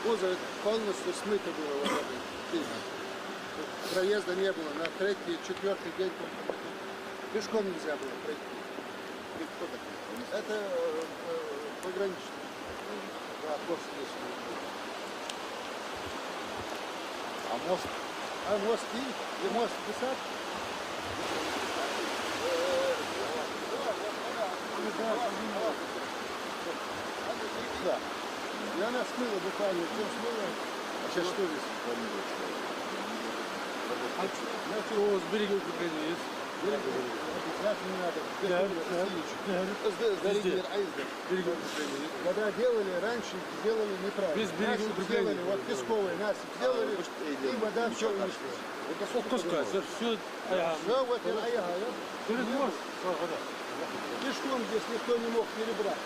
Озеро полностью смыто было водой. Проезда не было. На третий, четвертый день пешком нельзя было пройти. Кто такой? Это пограничный. Да, пост есть. А мост? А мост и мост писать? Да. И она смыла буквально, все смыла. А сейчас что здесь планируется? Значит, у вас береговое укрепление есть? Обязательно надо. Береговое укрепление есть? Когда делали, раньше сделали неправильно. Без берегового Насыпь укрепления. сделали, вот песковый насыпь сделали, и вода все вышла. Отпускать, все, Все, вот и перед мост, вода. пешком здесь никто не мог перебрать.